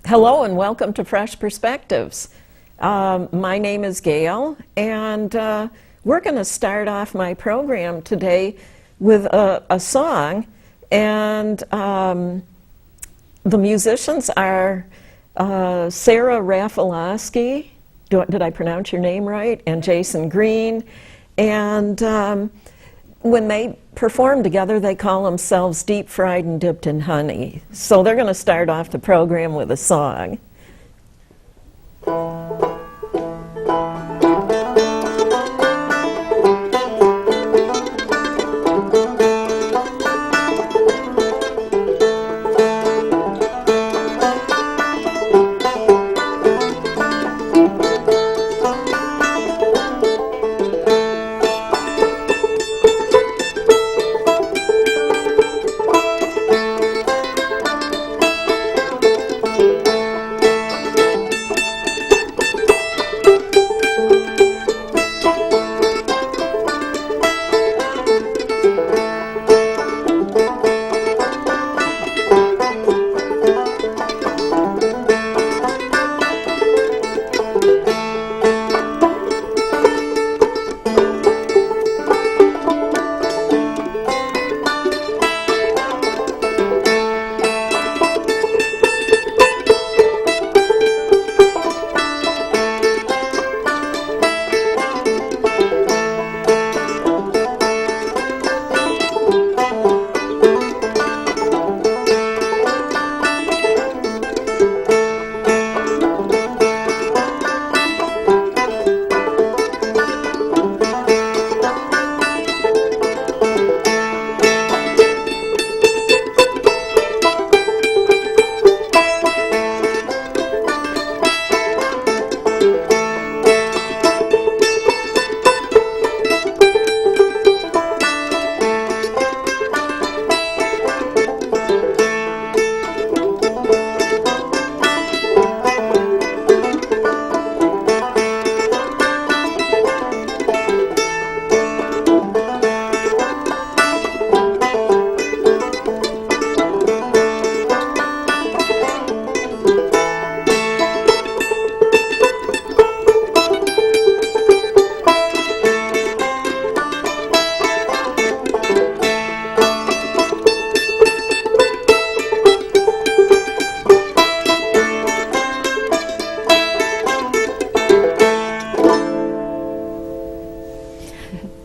Hello and welcome to Fresh Perspectives. My name is Gail, and we're going to start off my program today with a song, and the musicians are Sara Rafaloski, did I pronounce your name right, and Jason Green, and when they perform together, they call themselves Deep Fried and Dipped in Honey. So they're going to start off the program with a song.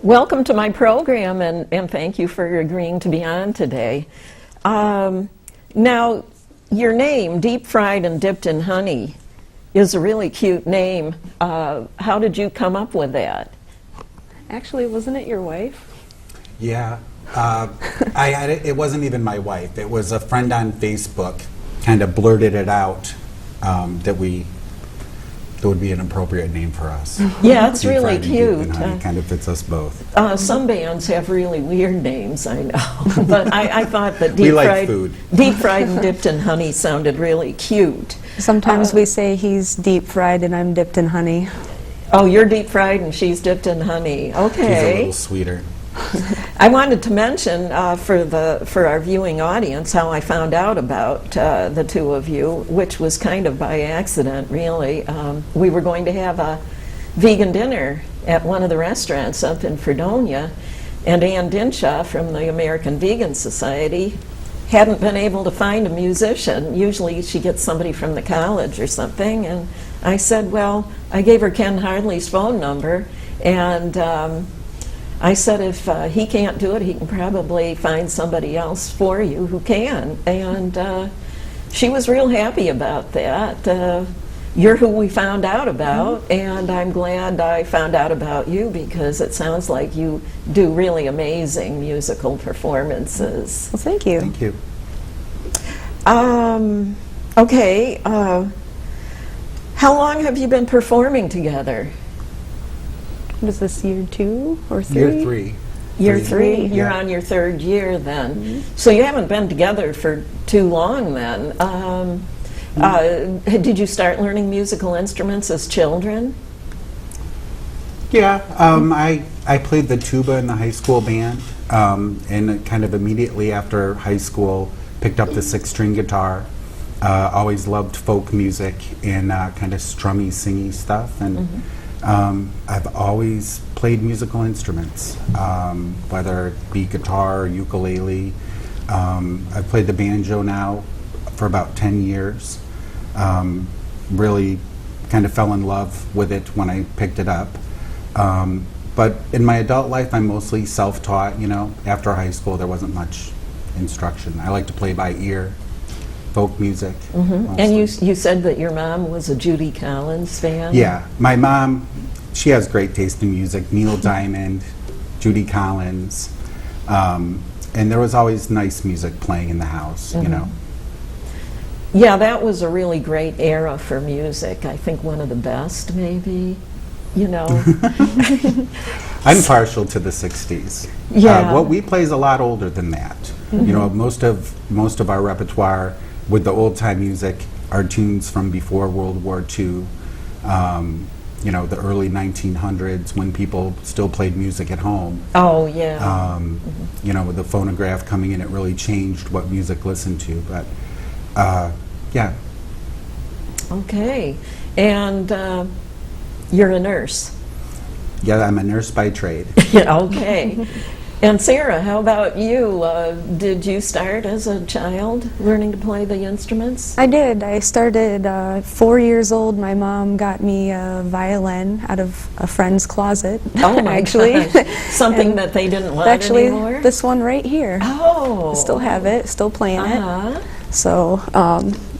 Welcome to my program, and thank you for agreeing to be on today. Now, your name, Deep Fried and Dipped in Honey, is a really cute name. How did you come up with that? Actually, wasn't it your wife? Yeah, I had it. It wasn't even my wife. It was a friend on Facebook. Kind of blurted it out that would be an appropriate name for us. Yeah, it's Deep really Fried and Dipped cute. in Honey kind of fits us both. Some bands have really weird names, I know, but I thought that We like food. Deep Fried and Dipped in Honey sounded really cute. Sometimes we say he's deep fried and I'm dipped in honey. Oh, you're deep fried and she's dipped in honey. Okay. She's a little sweeter. I wanted to mention for our viewing audience how I found out about the two of you, which was kind of by accident, really. We were going to have a vegan dinner at one of the restaurants up in Fredonia, and Ann Dinshaw from the American Vegan Society hadn't been able to find a musician. Usually she gets somebody from the college or something, and I said, well, I gave her Ken Hardley's phone number, and I said, if he can't do it, he can probably find somebody else for you who can. And she was real happy about that. You're who we found out about, and I'm glad I found out about you because it sounds like you do really amazing musical performances. Well, thank you. Thank you. Okay. How long have you been performing together? What is this, year 2 or 3? Year 3. Year 3? Yeah. You're on your 3rd year then. So you haven't been together for too long then. Did you start learning musical instruments as children? Yeah, I played the tuba in the high school band, and kind of immediately after high school picked up the 6-string guitar, Always loved folk music and kind of strummy, singy stuff. And I've always played musical instruments, whether it be guitar or ukulele. I've played the banjo now for about 10 years. Really kind of fell in love with it when I picked it up. But in my adult life, I'm mostly self-taught. After high school, there wasn't much instruction. I like to play by ear, folk music. And you said that your mom was a Judy Collins fan? Yeah, my mom, she has great taste in music. Neil Diamond, Judy Collins, and there was always nice music playing in the house, Yeah, that was a really great era for music. I think one of the best, maybe, I'm partial to the 60s. Yeah. What we play is a lot older than that. Most of our repertoire with the old time music are tunes from before World War II. The early 1900s when people still played music at home. Oh, yeah. With the phonograph coming in, it really changed what music listened to. But yeah. Okay. And you're a nurse. Yeah, I'm a nurse by trade. Yeah, okay. And Sarah, how about you? Did you start as a child learning to play the instruments? I did. I started 4 years old. My mom got me a violin out of a friend's closet. Oh my actually. gosh. Something that they didn't want Actually, anymore? this one right here. Oh. Still have it, still playing Uh-huh. it. So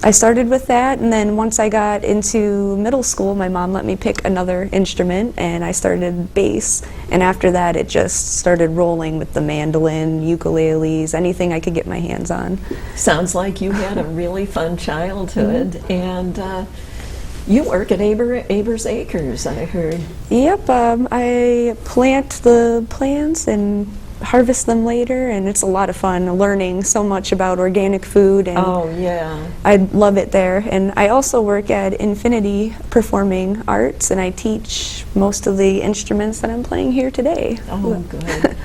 I started with that, and then once I got into middle school, my mom let me pick another instrument, and I started bass. And after that, it just started rolling with the mandolin, ukuleles, anything I could get my hands on. Sounds like you had a really fun childhood. And you work at Aber's Acres, I heard. Yep, I plant the plants and harvest them later, and it's a lot of fun learning so much about organic food, and Oh, yeah. I love it there. And I also work at Infinity Performing Arts, and I teach most of the instruments that I'm playing here today. Oh, good.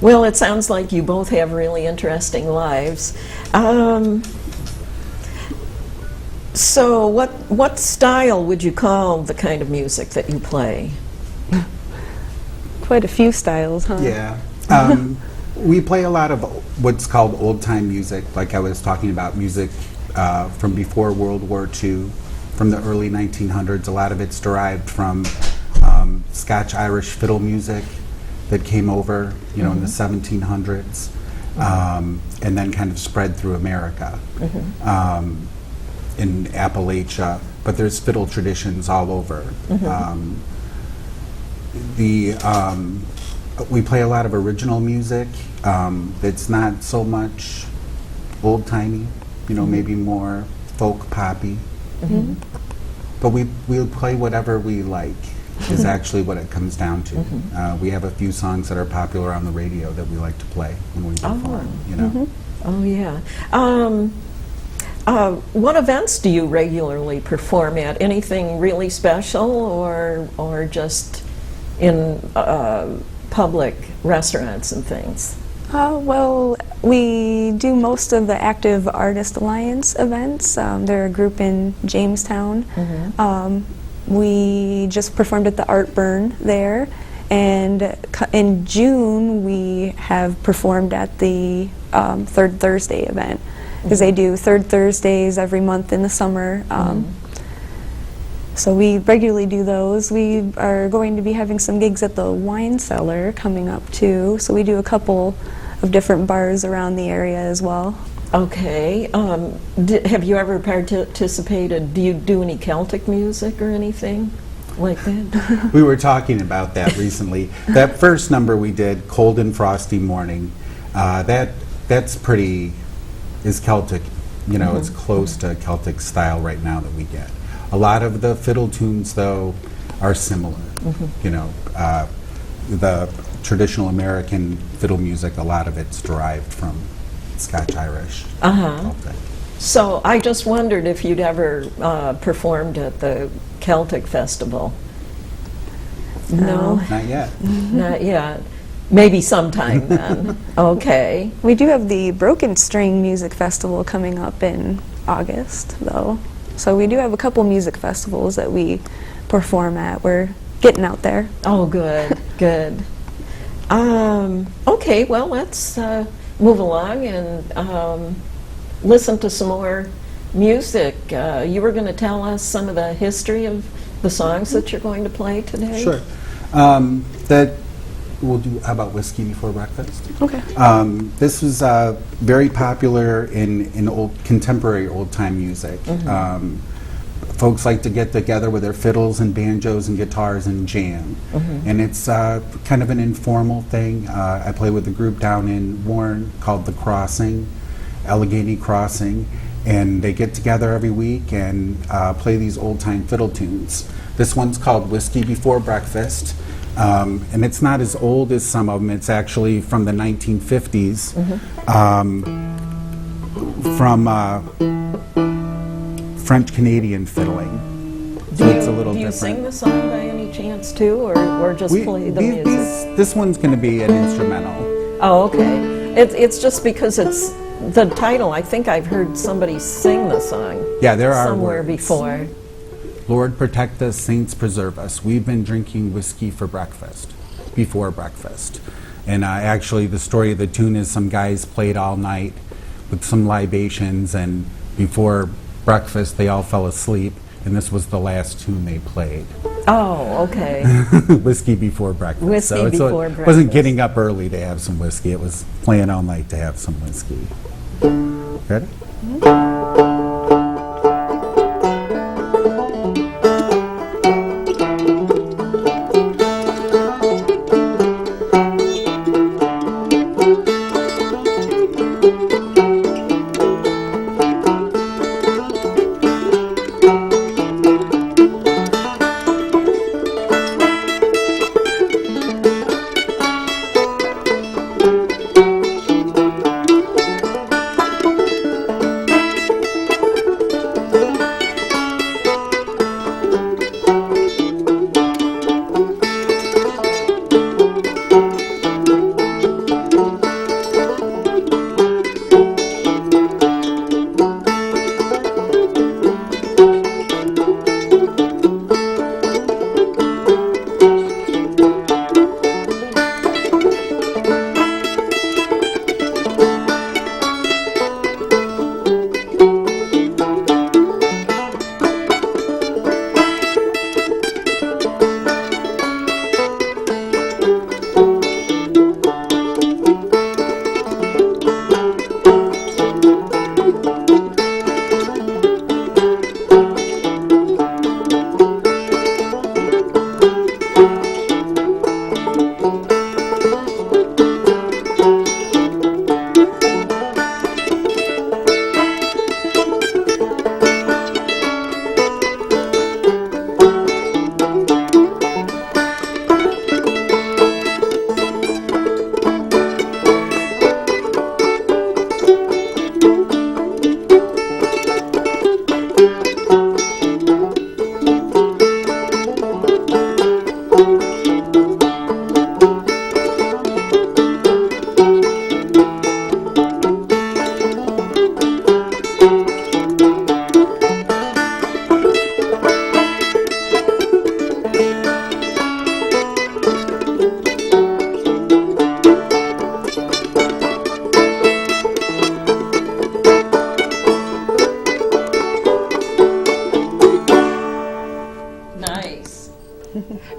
Well, it sounds like you both have really interesting lives. So what style would you call the kind of music that you play? Quite a few styles, huh? Yeah. We play a lot of what's called old-time music, like I was talking about, music from before World War II, from the early 1900s. A lot of it's derived from Scotch-Irish fiddle music that came over, in the 1700s, and then kind of spread through America, in Appalachia. But there's fiddle traditions all over. We play a lot of original music. It's not so much old-timey, maybe more folk poppy. But we'll play whatever we like, is actually what it comes down to. We have a few songs that are popular on the radio that we like to play when we perform, Oh, yeah. What events do you regularly perform at? Anything really special, or just in public restaurants and things? Well, we do most of the Active Artist Alliance events. They're a group in Jamestown. We just performed at the Art Burn there, and in June we have performed at the Third Thursday event, because they do Third Thursdays every month in the summer. So we regularly do those. We are going to be having some gigs at the Wine Cellar coming up too. So we do a couple of different bars around the area as well. Okay. Have you ever participated? Do you do any Celtic music or anything like that? We were talking about that recently. That first number we did, Cold and Frosty Morning, that's pretty, is Celtic. It's close to Celtic style right now that we get. A lot of the fiddle tunes, though, are similar. The traditional American fiddle music, a lot of it's derived from Scotch-Irish. Celtic. So I just wondered if you'd ever performed at the Celtic Festival. No? Not yet. Not yet. Maybe sometime then. Okay. We do have the Broken String Music Festival coming up in August, though. So we do have a couple music festivals that we perform at. We're getting out there. Oh, good, good. Okay, well, let's move along and listen to some more music. You were going to tell us some of the history of the songs that you're going to play today? Sure. We'll do, how about Whiskey Before Breakfast? Okay. This was very popular in contemporary old-time music. Folks like to get together with their fiddles and banjos and guitars and jam. And it's kind of an informal thing. I play with a group down in Warren called The Crossing, Allegheny Crossing, and they get together every week and play these old-time fiddle tunes. This one's called Whiskey Before Breakfast. And it's not as old as some of them. It's actually from the 1950s, from French-Canadian fiddling. So it's a little do you different. sing the song by any chance too, or just play the music? This one's going to be an instrumental. Oh, okay. It's just because it's the title. I think I've heard somebody sing the song. Yeah, there are somewhere words. before. Lord protect us, saints preserve us. We've been drinking whiskey for breakfast, before breakfast. And actually the story of the tune is some guys played all night with some libations, and before breakfast they all fell asleep, and this was the last tune they played. Oh, okay. Whiskey before breakfast. Whiskey before It wasn't breakfast. getting up early to have some whiskey, it was playing all night to have some whiskey. Ready?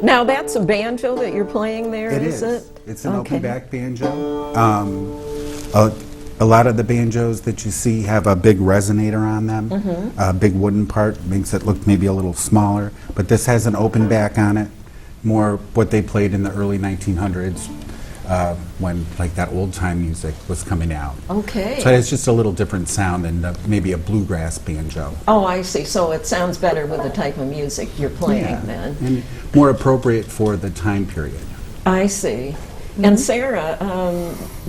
Now that's a banjo that you're playing there, It is is. it? It's an Okay. open back banjo. A lot of the banjos that you see have a big resonator on them. Mm-hmm. A big wooden part makes it look maybe a little smaller, but this has an open back on it. More what they played in the early 1900s when like that old time music was coming out. Okay. So it's just a little different sound than maybe a bluegrass banjo. Oh, I see. So it sounds better with the type of music you're playing then. And more appropriate for the time period. I see. And Sarah,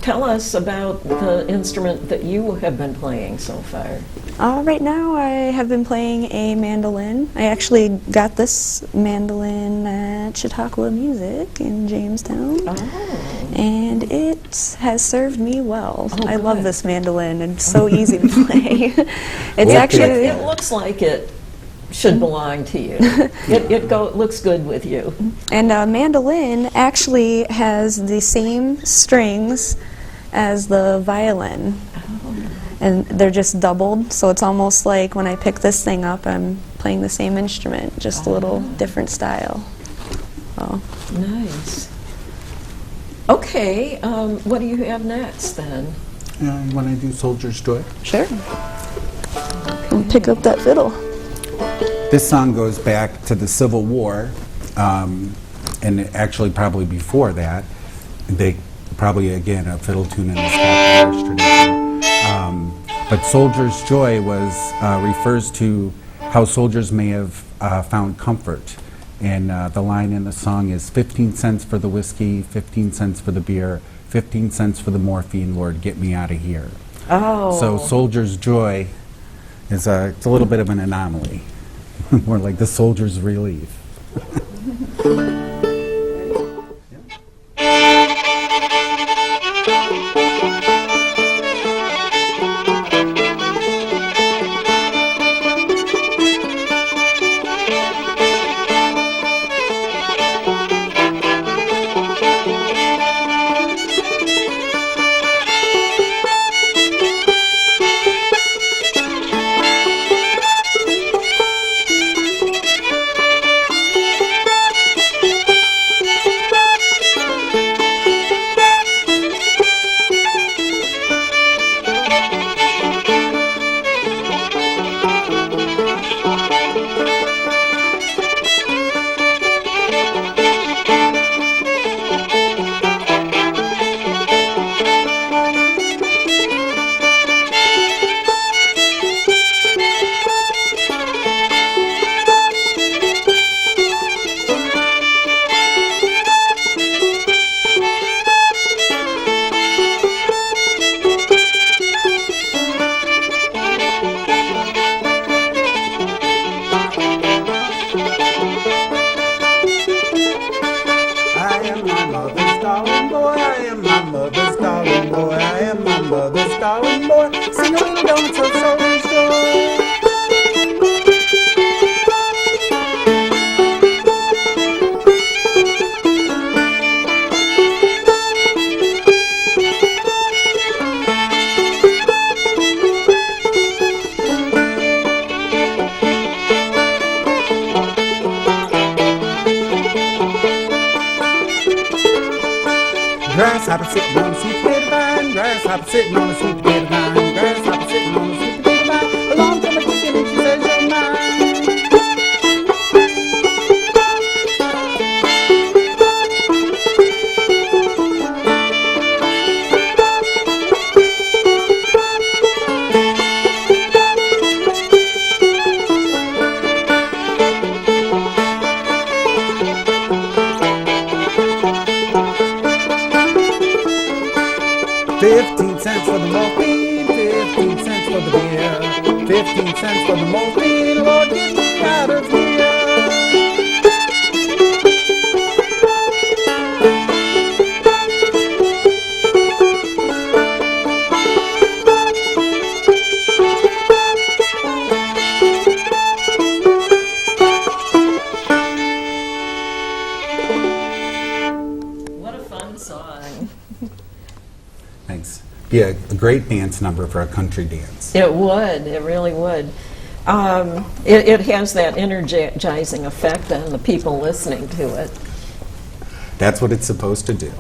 tell us about the instrument that you have been playing so far. Right now I have been playing a mandolin. I actually got this mandolin at Chautauqua Music in Jamestown. Oh. And it has served me well. Oh, I love good. this mandolin, and it's so easy to play. It's Okay. actually, It looks like it should belong to you. Looks good with you. and a mandolin actually has the same strings as the violin. And they're just doubled, so it's almost like when I pick this thing up, I'm playing the same instrument, just a little different style. Oh. Nice. Okay, what do you have next then? You want to do Soldier's Joy? Sure. And pick up that fiddle. This song goes back to the Civil War, and actually probably before that. They probably, again, a fiddle tune in the Scotch Irish tradition. But Soldier's Joy refers to how soldiers may have found comfort. And the line in the song is 15 cents for the whiskey, 15 cents for the beer, 15 cents for the morphine, Lord, get me out of here. Oh. So Soldier's Joy it's a little bit of an anomaly. More like the soldier's relief. Sing a little dance of soldier's joy. Grasshopper sitting on a sweet potato vine, grasshopper sitting on a sweet potato vine, grasshopper sitting on a sweet potato vine. Along comes a chicken and she says you're mine. $0.15 for the morphine, 15 cents for the beer, 15 cents for the morphine, Lord, get me out of here. What a fun song. Thanks. Be a great dance number for a country dance. It would, it really would. It has that energizing effect on the people listening to it. That's what it's supposed to do.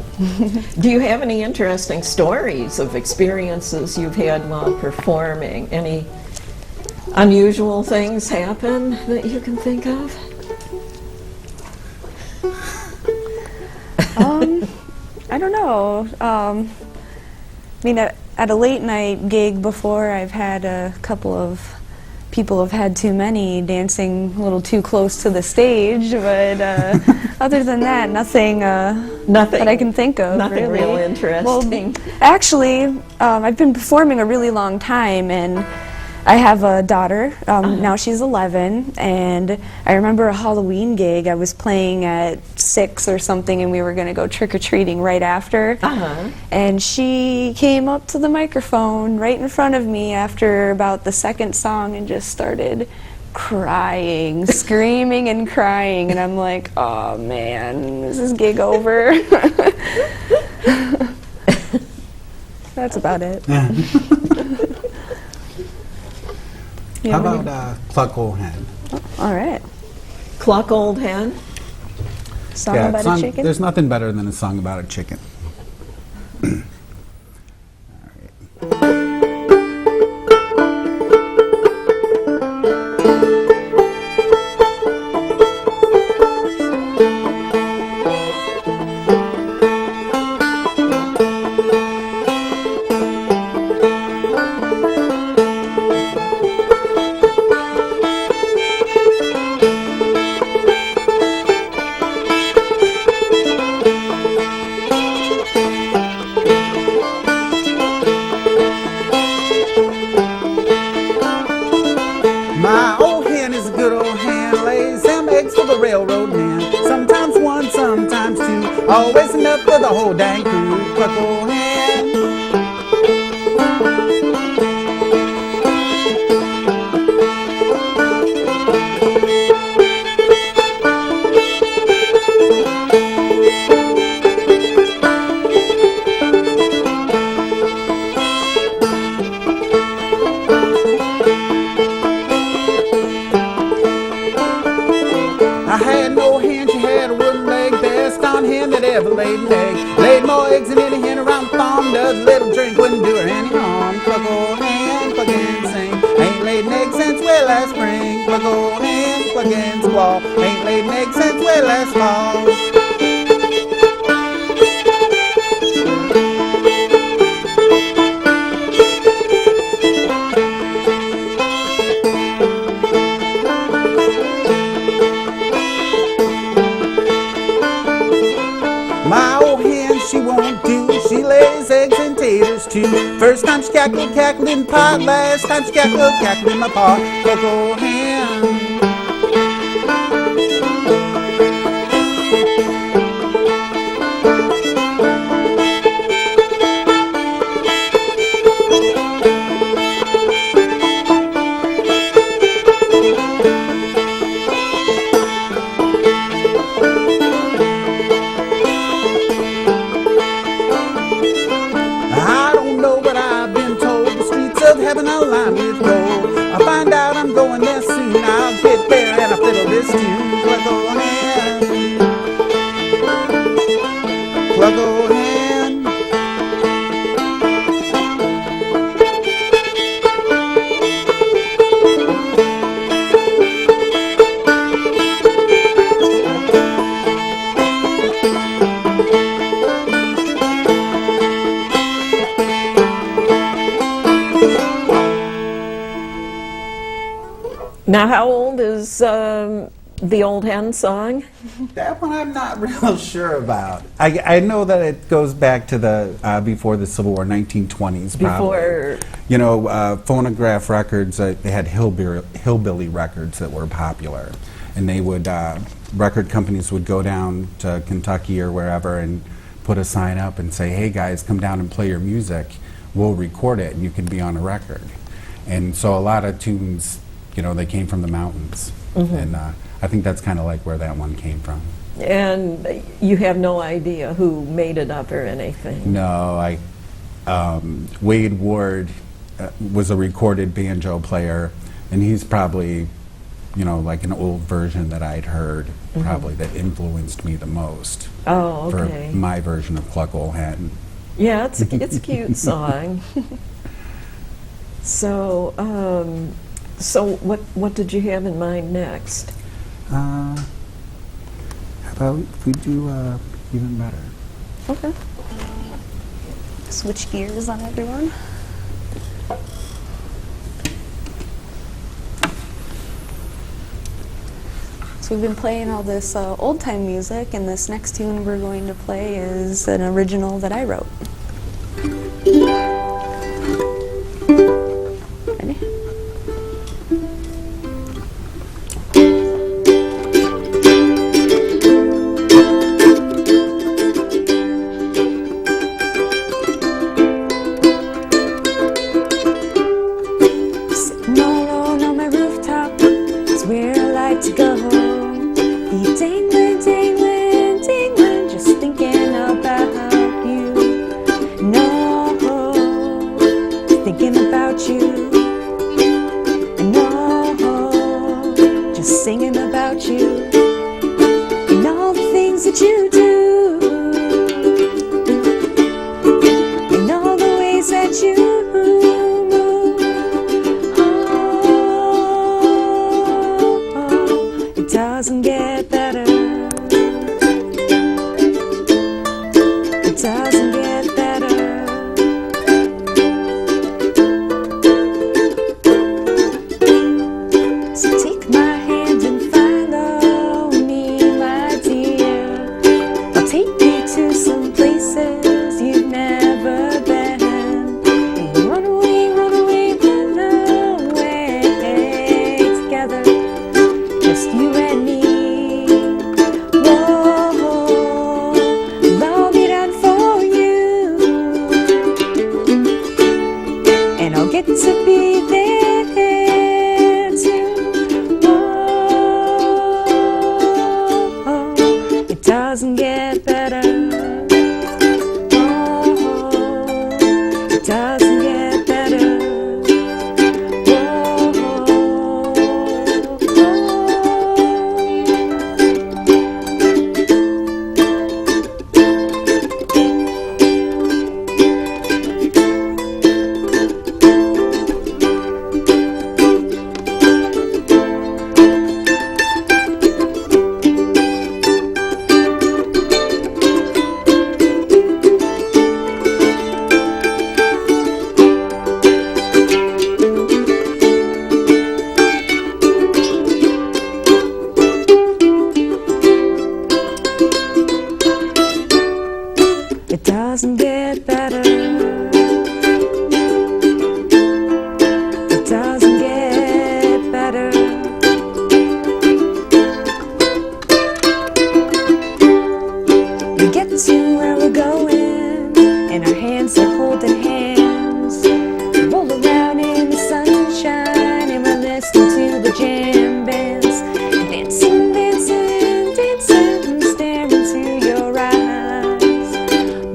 Do you have any interesting stories of experiences you've had while performing? Any unusual things happen that you can think of? I don't know. I mean, at a late night gig before, I've had a couple of people have had too many dancing a little too close to the stage, but other than that, nothing that I can think of. Nothing really. real interesting. Well, actually, I've been performing a really long time, and I have a daughter. Now she's 11, and I remember a Halloween gig. I was playing at 6 or something, and we were going to go trick-or-treating right after. And she came up to the microphone right in front of me after about the second song and just started crying, screaming and crying. And I'm like, oh man, is this gig over? That's about it. How about Cluck Old Hen? All right. Cluck Old Hen? Song about a chicken? There's nothing better than a song about a chicken. My old hen is a good old hen, lays them eggs for the railroad man. Sometimes one, sometimes two, always enough for the whole dang crew. Cluck old hen. I had no hen, she had a wooden leg, best on hen that ever laid an egg. Laid more eggs than any hen around the farm does. A little drink wouldn't do her any harm. Cluck old hen, cluck and sing. Ain't laid an egg since way last spring. Cluck old hen, cluck and squall. Ain't laid an egg since way last fall. My old hen, she won't do. She lays eggs and taters too. First time she cackled in the pot. Last time she cackled in my pot. Cluck old hen. I don't know, but I've been told the streets of heaven are lined with gold. I find out I'm going there soon. I'll get there and I'll fiddle this tune. Cluck old hen. Cluck old hen. Now, how old is the Old Hen song? That one I'm not real sure about. I know that it goes back to the before the Civil War, 1920s probably. Before, You know, phonograph records, they had hillbilly records that were popular. And they would, record companies would go down to Kentucky or wherever and put a sign up and say, hey guys, come down and play your music. We'll record it and you can be on a record. And so a lot of tunes, you know, they came from the mountains. And I think that's kind of like where that one came from. and you have no idea who made it up or anything? No, Wade Ward was a recorded banjo player, and he's probably, you know, like an old version that I'd heard, probably that influenced me the most. Oh, okay. For my version of Cluck Old Hen. Yeah, it's a cute song. So, so what did you have in mind next? How about if we do even better? Okay. Switch gears on everyone. So we've been playing all this old-time music, and this next tune we're going to play is an original that I wrote. Ready? Sitting all alone on my rooftop is where I like to go. Be dangling, dangling, dangling, just thinking about you. No, thinking about you. No, just singing about you. And all the things that you do. And all the ways that you move. Oh, it doesn't get better. It doesn't get better. So take my hand and follow me, my dear. I'll take you to some places you've never been. And run away, run away, run away together, just you and me. Whoa, I'll be down for you, and I'll get to be there too. Whoa, it doesn't get better. Oh, it doesn't get better. It doesn't get better. It doesn't get better. We get to where we're going, and our hands are holding hands. We roll around in the sunshine, and we're listening to the jam bands. Dancing, dancing, dancing, staring into your eyes.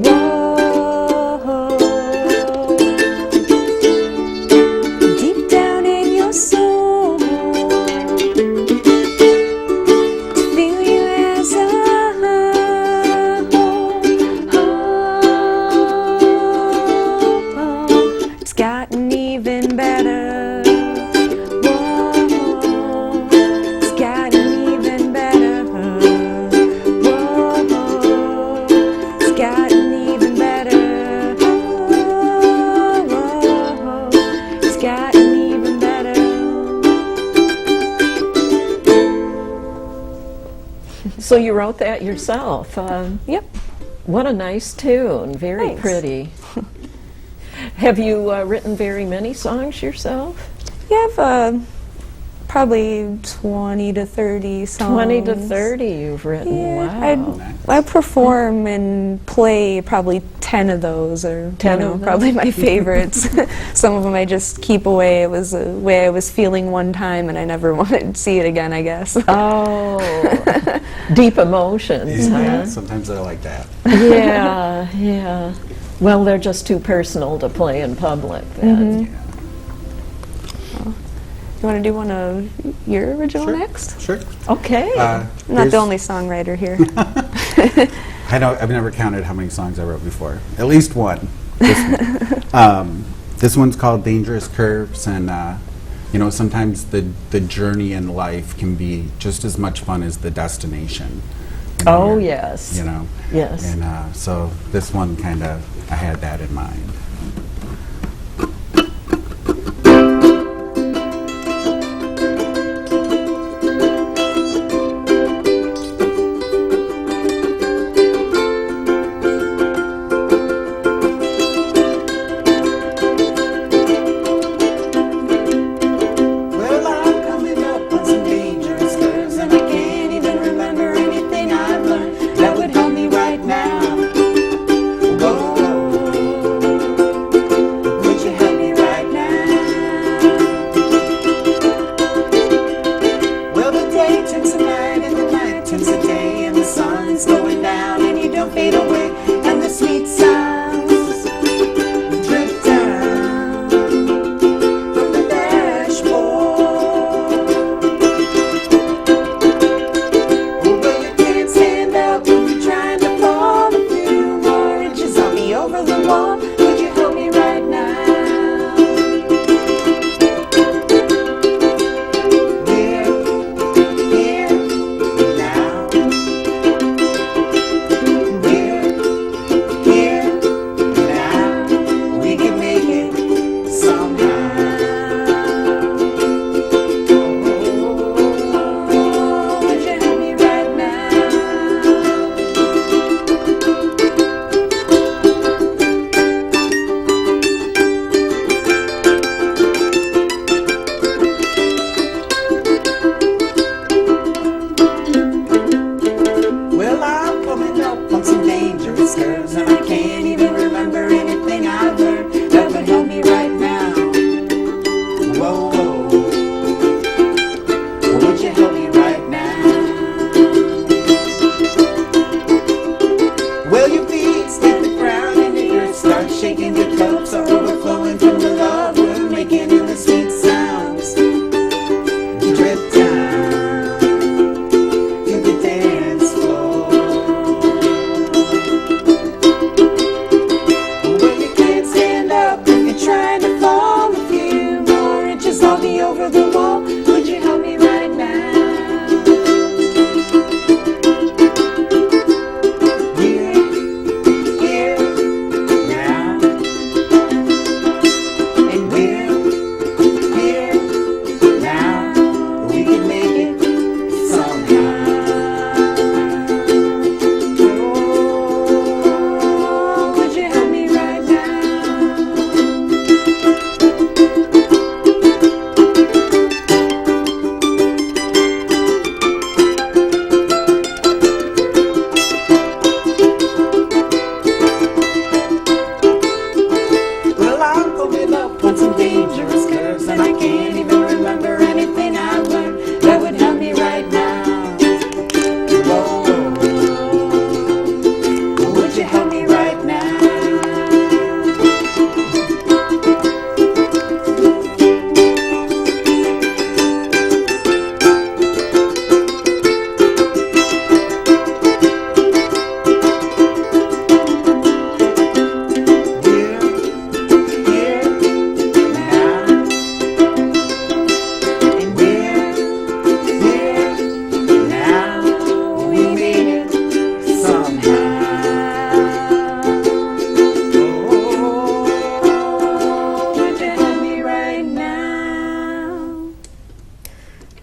Whoa, deep down in your soul, to feel you as a whole. It's gotten even better. Whoa, it's gotten even better. Whoa, it's gotten even better. Whoa, it's gotten even better. So you wrote that yourself. Yep. What a nice tune. Very Thanks. pretty. Have you written very many songs yourself? Yeah, I've probably 20 to 30 songs. 20 to 30 you've written. Yeah, Wow. I perform and play probably 10 of those, or 10 of them? probably my favorites. Some of them I just keep away. It was a way I was feeling one time, and I never wanted to see it again, I guess. Oh, deep emotions, Yeah, huh? sometimes I like that. Yeah, yeah. Well, they're just too personal to play in public then. Yeah. You want to do one of your original Sure. next? Sure. Okay. I'm not Here's- the only songwriter here. I know, I've never counted how many songs I wrote before. At least one. This one. This one's called Dangerous Curves, and you know, sometimes the journey in life can be just as much fun as the destination. You know, Oh, you're- yes. You know? Yes. And so this one kind of, I had that in mind.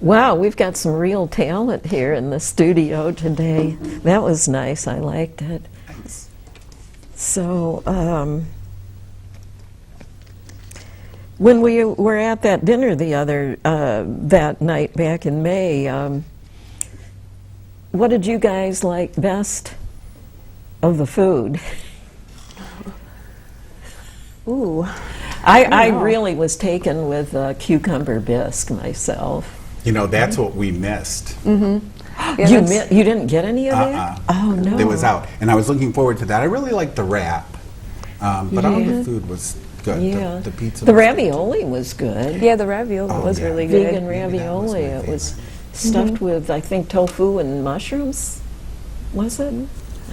Wow, we've got some real talent here in the studio today. That was nice. I liked it. Thanks. So, when we were at that dinner that night back in May, what did you guys like best of the food? Ooh. I really was taken with cucumber bisque myself. You know, that's what we missed. Yeah, You didn't get any of that? Oh, no. It was out. And I was looking forward to that. I really liked the wrap. But all Yeah. the food was good. Yeah. The pizza The was good. ravioli was good. Yeah, the ravioli Oh, was yeah. really good. Vegan Maybe that was ravioli. my It was favorite. stuffed with, I think, tofu and mushrooms. Was it?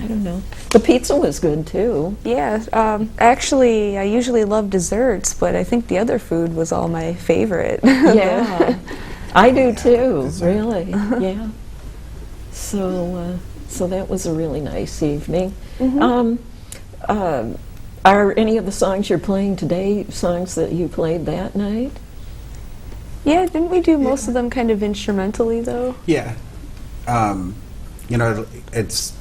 I don't know. The pizza was good too. Yeah, actually, I usually love desserts, but I think the other food was all my favorite. Yeah, I do too. dessert. Really, yeah. So, so that was a really nice evening. Are any of the songs you're playing today songs that you played that night? Yeah, didn't we do most of them kind of instrumentally, though? Yeah. You know, it's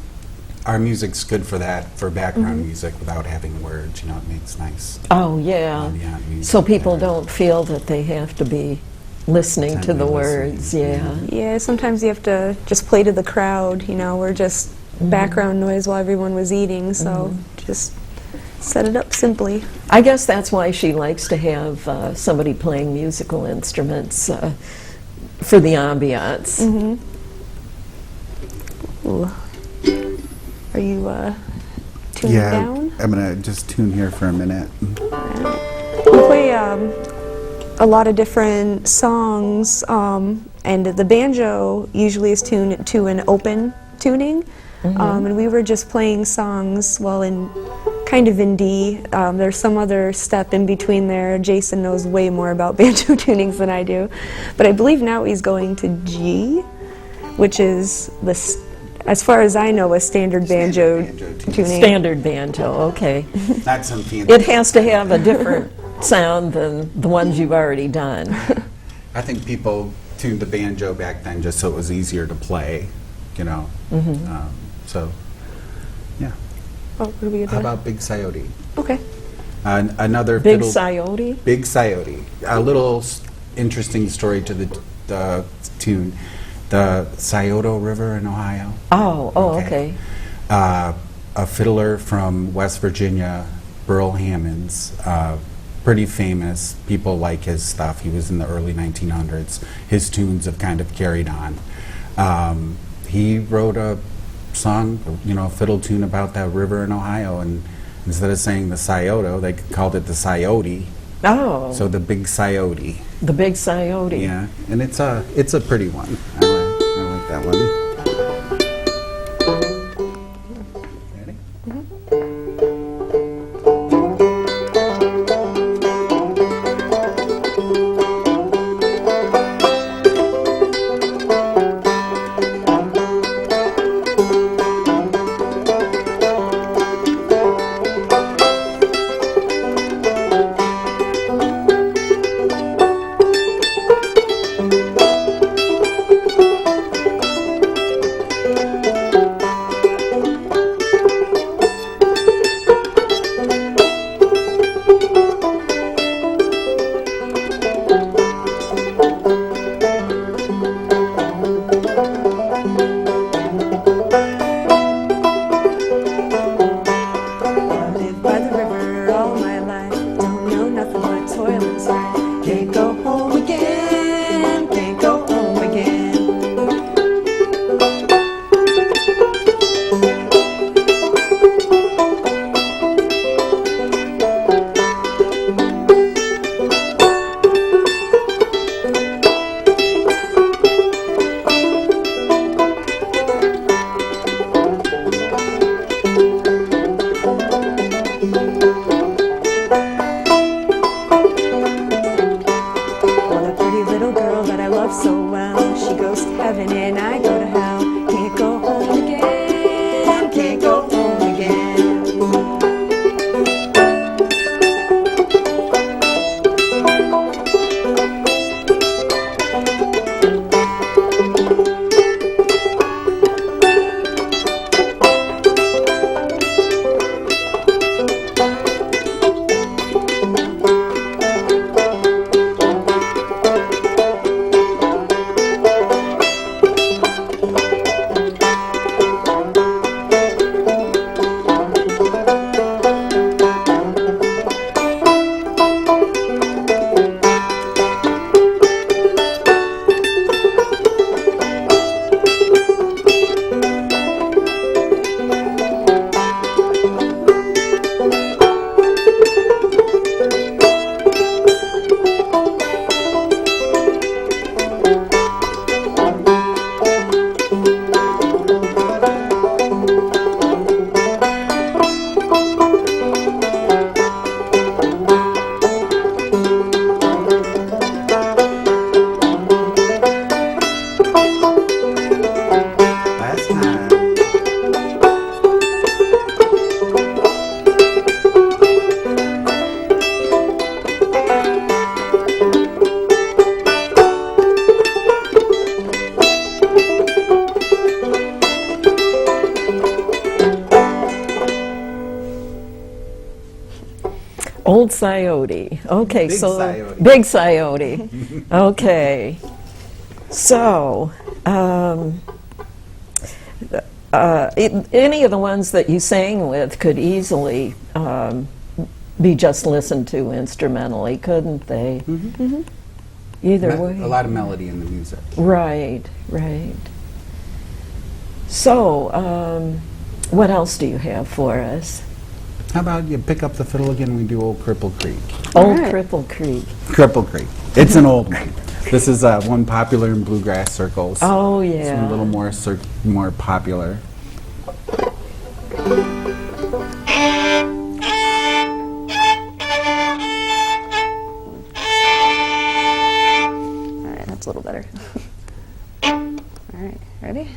our music's good for that, for background music without having words. You know, it makes nice. Oh, yeah. Ambient music So people there. don't feel that they have to be listening to the Intently words. listening. Yeah. Yeah, sometimes you have to just play to the crowd, you know, we're just background noise while everyone was eating, so just set it up simply. I guess that's why she likes to have somebody playing musical instruments for the ambiance. Ooh. Are you tuned down? I'm gonna just tune here for a minute. We play a lot of different songs, and the banjo usually is tuned to an open tuning, and we were just playing songs, well, in kind of in D. There's some other step in between there. Jason knows way more about banjo tunings than I do, but I believe now he's going to G, which is as far as I know, a standard banjo tuning. Standard banjo, okay. Not some fancy. It has to have a different sound than the ones you've already done. I think people tuned the banjo back then just so it was easier to play. You know. So, yeah. Oh, what are we How gonna do? about Big Coyote? Okay. Another Big fiddle. Coyote? Big Coyote. A little interesting story to the tune. The Scioto River in Ohio. Oh, okay. A fiddler from West Virginia, Burl Hammonds, pretty famous. People like his stuff. He was in the early 1900s. His tunes have kind of carried on. He wrote a song, you know, a fiddle tune about that river in Ohio, and instead of saying the Scioto, they called it the Coyote. Oh, So the Big Coyote. the Big Coyote. Yeah, and it's a pretty one. I like that one. Ready? Old Coyote. Okay, Big so Coyote. Big Coyote. Okay. So, any of the ones that you sang with could easily be just listened to instrumentally, couldn't they? Either way. A lot of melody in the music. Right, right. So, what else do you have for us? How about you pick up the fiddle again and we do Old Cripple Creek? Old right. Cripple Creek. Cripple Creek. It's an old one. This is one popular in bluegrass circles. Oh, It's yeah. a little more popular. All right, that's a little better. All right, ready?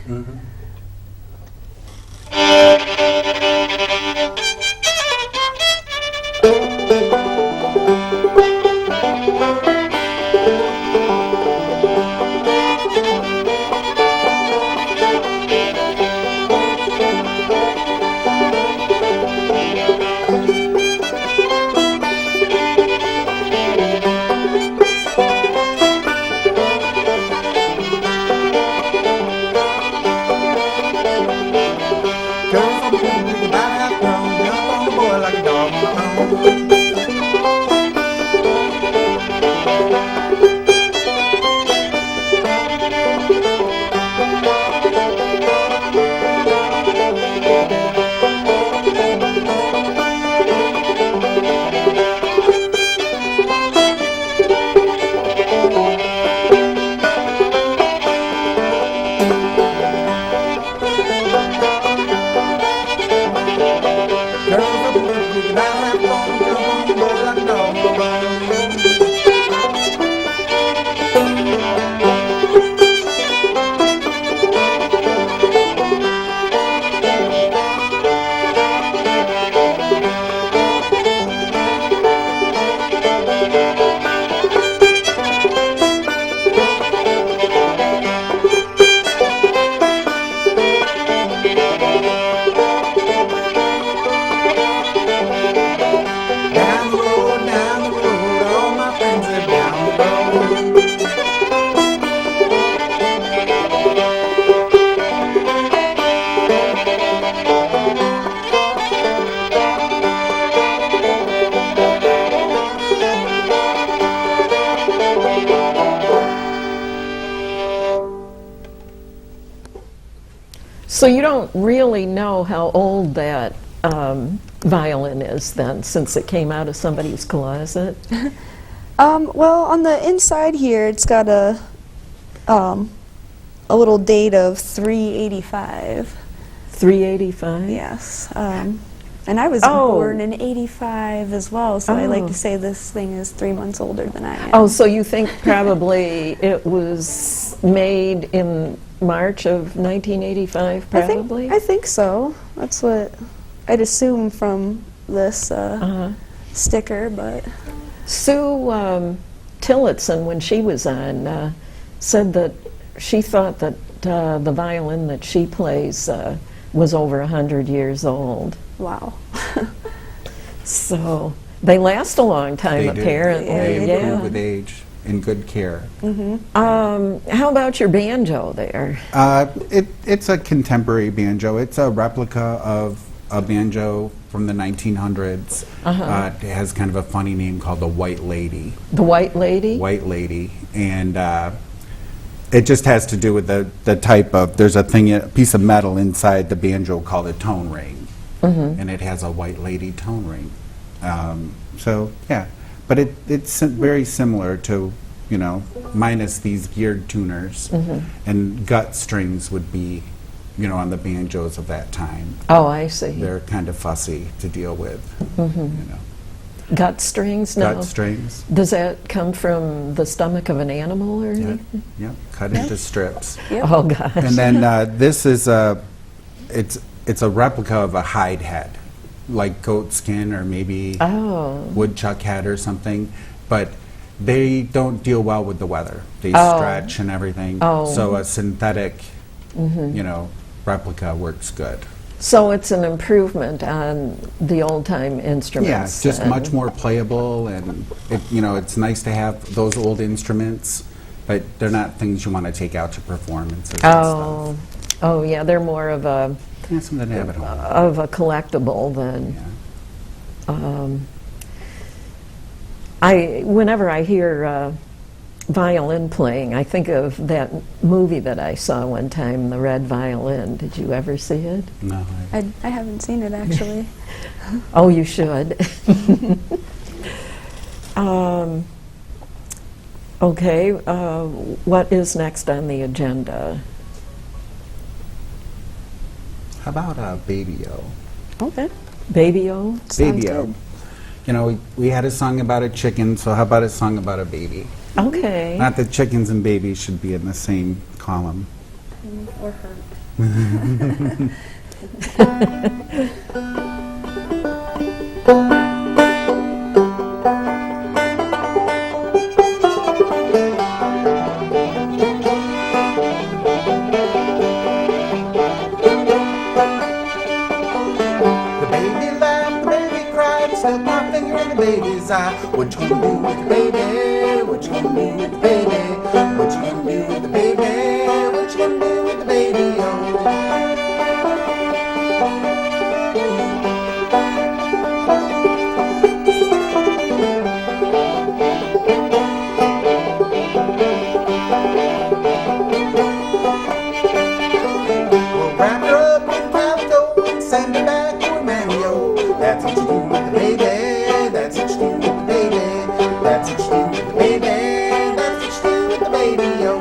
Down the road, all my friends live down the road. So you don't really know how old that violin is then, since it came out of somebody's closet? Well, on the inside here, it's got a little date of 385. 385? Yes. And I was Oh. born in 85 as well, so I like Oh. to say this thing is 3 months older than I am. Oh, so you think probably it was made in March of 1985, probably? I think so. That's what I'd assume from this sticker, but Sue Tillotson, when she was on, said that she thought that the violin that she plays was over 100 years old. wow. So they last a long time, They do. apparently. They Yeah. improve with age in good care. How about your banjo there? It's a contemporary banjo. It's a replica of a banjo from the 1900s. It has kind of a funny name called the White Lady. The White Lady? White Lady. And it just has to do with the type of, there's a piece of metal inside the banjo called a tone ring. And it has a White Lady tone ring. So, yeah. But it's very similar to, minus these geared tuners. And gut strings would be, on the banjos of that time. Oh, I see. They're kind of fussy to deal with. Gut strings? No. Gut strings. Does that come from the stomach of an animal or Yeah, anything? yeah, cut into strips. Yep. Oh, gosh. And then this is it's a replica of a hide head, like goat skin or maybe Oh. woodchuck head or something. But they don't deal well with the weather. They Oh. stretch and everything. Oh. So a synthetic, replica works good. So it's an improvement on the old-time Yeah, instruments. it's just then. much more playable, and it's nice to have those old instruments, but they're not things you want to take out to performances and Oh, stuff. oh, yeah, they're more of a Yeah, something to have at home. collectible than. Yeah. Whenever I hear violin playing, I think of that movie that I saw one time, The Red Violin. Did you ever see it? No, I haven't seen it actually. Oh, you should. Okay, what is next on the agenda? how about Baby-O? Okay. Baby-O? Sounds Baby-O. good. We had a song about a chicken, so how about a song about a baby? Okay. Not that chickens and babies should be in the same column. Or hurt. The baby laughed, the baby cried, stuck my finger in the baby's eye. What you gonna do with the baby? What you gonna do with the baby? What you gonna do with the baby? What you gonna do with the baby? Oh. We'll wrap her up in calico and send her back to her mammy-o. That's what you do with the baby. That's what you do with the baby. That's what you do with the baby. That's what you do with the baby-o.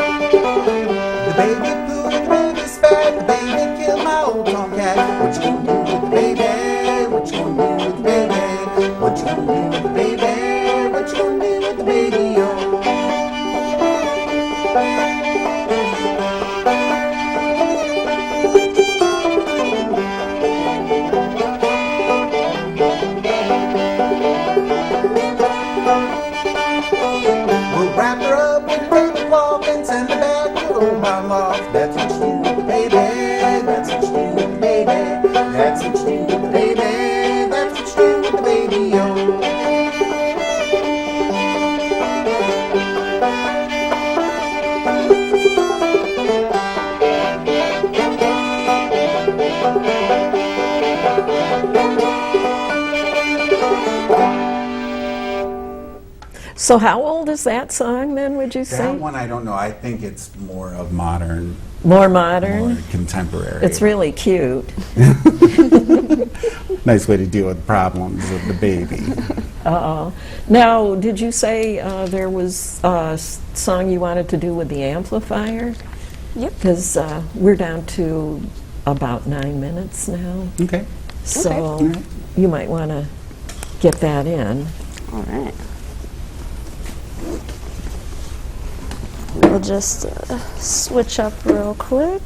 The baby pooed, the baby spat, the baby killed my old tomcat. What you gonna do with the baby? What you gonna do with the baby? What you gonna do with the baby? What you gonna do with the baby? Oh. We'll wrap her up in a tablecloth and send her back to old my loft. That's what you do with the baby. That's what you do with the baby. That's what you do with the baby. That's what you do with the baby. Oh. So how old is that song then, would you say? That one I don't know. I think it's more of modern, More modern? more contemporary. It's really cute. nice way to deal with problems of the baby. Now, did you say there was a song you wanted to do with the amplifier? Yep. Because we're down to about 9 minutes now. Okay. So Alright. you might want to get that in. All right. We'll just switch up real quick.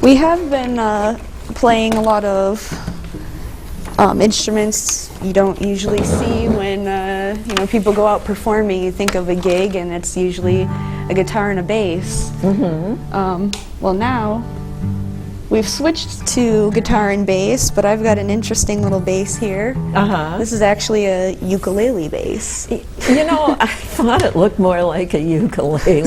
We have been playing a lot of instruments you don't usually see when people go out performing. You think of a gig and it's usually a guitar and a bass. Well, now we've switched to guitar and bass, but I've got an interesting little bass here. This is actually a ukulele bass. You know, I thought it looked more like a ukulele.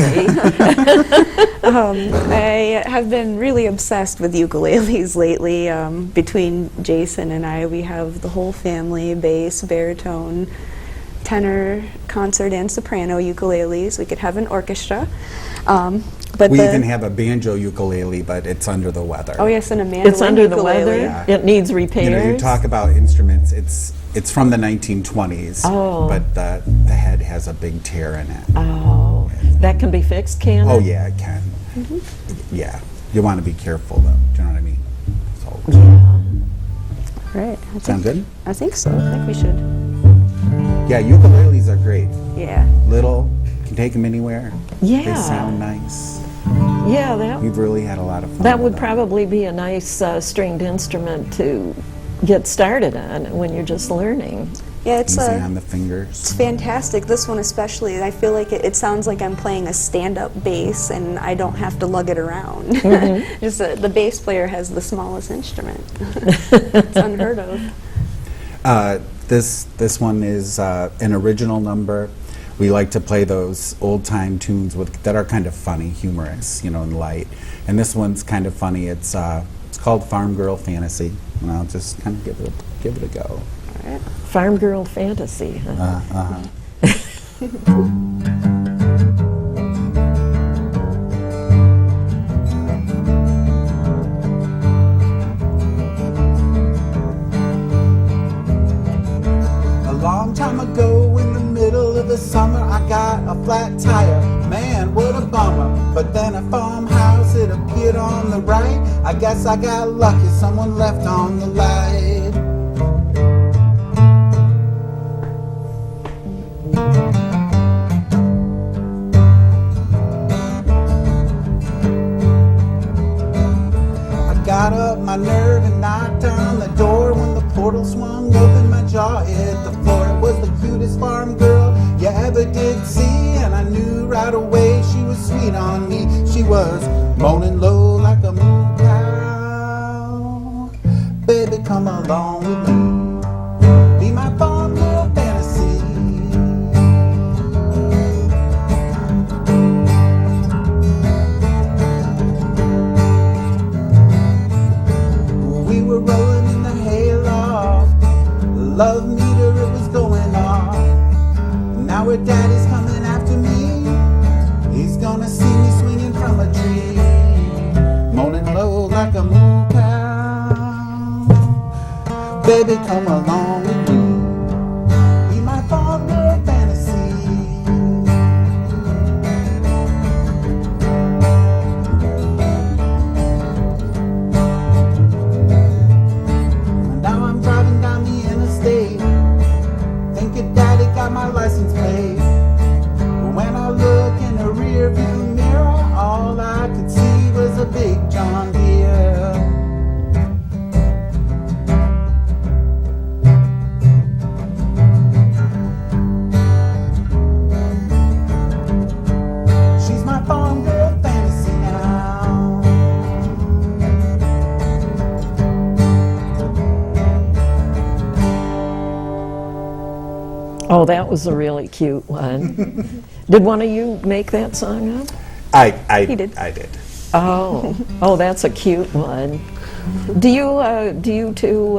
I have been really obsessed with ukuleles lately. Between Jason and I, we have the whole family, bass, baritone, tenor, concert, and soprano ukuleles. We could have an orchestra. But We even have a banjo ukulele, but it's under the weather. Oh yes, and a mandolin It's under the ukulele. weather? Yeah. It needs repairs? You talk about instruments, it's from the 1920s, Oh. but the head has a big tear in it. Oh, that can be fixed, can it? Oh, yeah, it can. Yeah. You want to be careful, though. Do you know what I mean? So, Right. Sound good? I think so. I think we should. Yeah, ukuleles are great. Yeah. Little, can take them anywhere. Yeah. They sound nice. Yeah, We've really had a lot of fun. that with would them. probably be a nice stringed instrument to get started on when you're just learning. Yeah, it's Easy on the fingers. it's fantastic. This one especially. I feel like it sounds like I'm playing a stand-up bass, and I don't have to lug it around. Just the bass player has the smallest instrument. It's unheard of. This one is an original number. We like to play those old-time tunes that are kind of funny, humorous, and light. And this one's kind of funny. It's called Farm Girl Fantasy, and I'll just kind of give it a go. All right. Farm Girl Fantasy. Huh? A long time ago, in the middle of the summer, I got a flat tire. Man, what a bummer. But then a farmhouse, it appeared on the right. I guess I got lucky, someone left on the light. I got up my nerve and knocked on the door. When the portal swung open, my jaw hit the floor. It was the cutest farm girl you ever did see, and I knew right away she was sweet on me. She was moaning low like a moo cow. Baby, come along with me, be my farm girl fantasy. We were rolling in the hayloft, love meter, it was going off. Now her daddy's coming after me, he's gonna see me swinging from a tree, moaning low like a moo cow. Baby, come along with me, be my farm girl fantasy. Now I'm driving down the interstate, thinking daddy got my license plate. But when I look in the rear view mirror, all I could see was a big John Deere. She's my farm girl fantasy now. Oh, that was a really cute one. Did one of you make that song up? He did. I did. Oh, that's a cute one. Do you two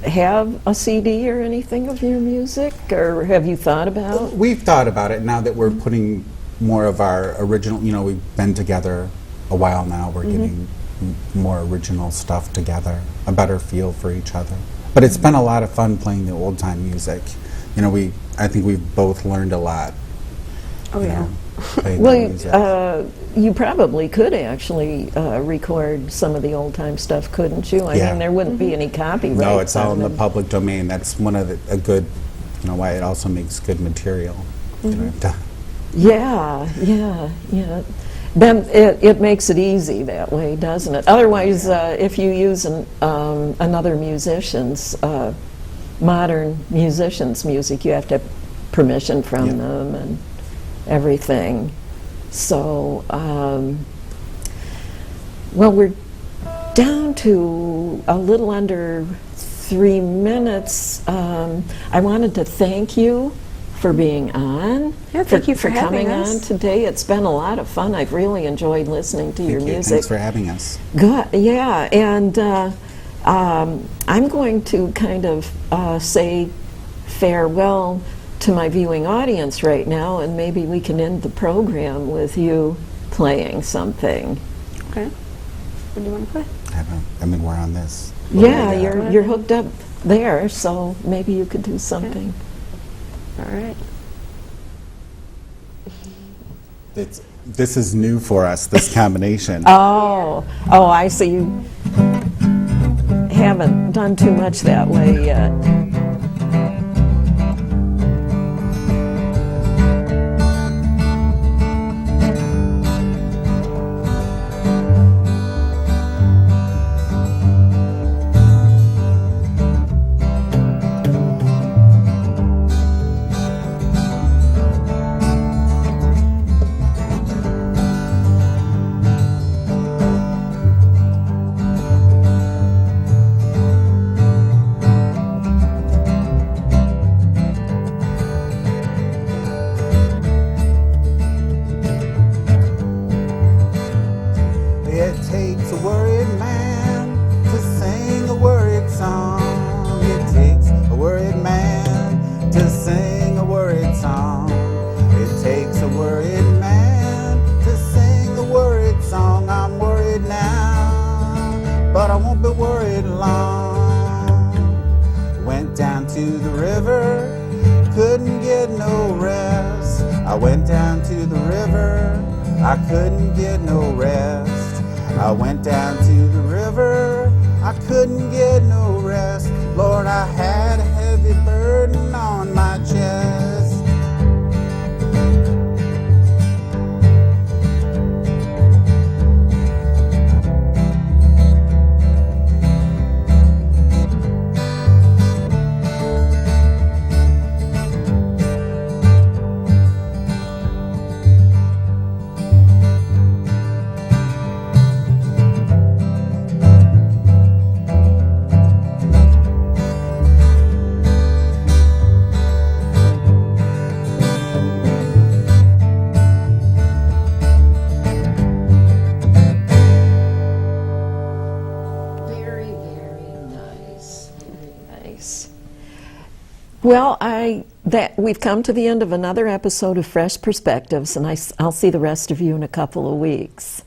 have a CD or anything of your music, or have you thought about? We've thought about it now that we're putting more of our original, we've been together a while now, we're getting more original stuff together, a better feel for each other. But it's been a lot of fun playing the old time music. I think we've both learned a lot. Oh, yeah. Playing Well, the music. you probably could actually record some of the old time stuff, couldn't you? I Yeah. mean, there wouldn't be any copyright. No, it's all in the public domain. That's one of a good, why it also makes good material. Yeah. Then it makes it easy that way, doesn't it? Otherwise, if you use another musician's, modern musician's music, you have to have permission from Yep. them and everything. So, well, we're down to a little under 3 minutes. I wanted to thank you for being on. Yeah, thank you for having coming us. on today. It's been a lot of fun. I've really enjoyed listening to your Thank you. music. Thanks for having us. Good, yeah, and I'm going to kind of say farewell to my viewing audience right now, and maybe we can end the program with you playing something. Okay. What do you want to play? We're on this. Yeah, Yeah. you're hooked up there, so maybe you could do something. All right. This is new for us, this combination. Oh, I see. You have haven't done too much that way yet. It takes a worried man to sing a worried song. It takes a worried man to sing a worried song. It takes a worried man to sing a worried song. I'm worried now, but I won't be worried long. Went down to the river, couldn't get no rest. I went down to the river, I couldn't get no rest. I went down to the river, I couldn't get no rest. Lord, I had a heavy burden on my chest. Very, very nice. Very nice. Well, we've come to the end of another episode of Fresh Perspectives, and I'll see the rest of you in a couple of weeks.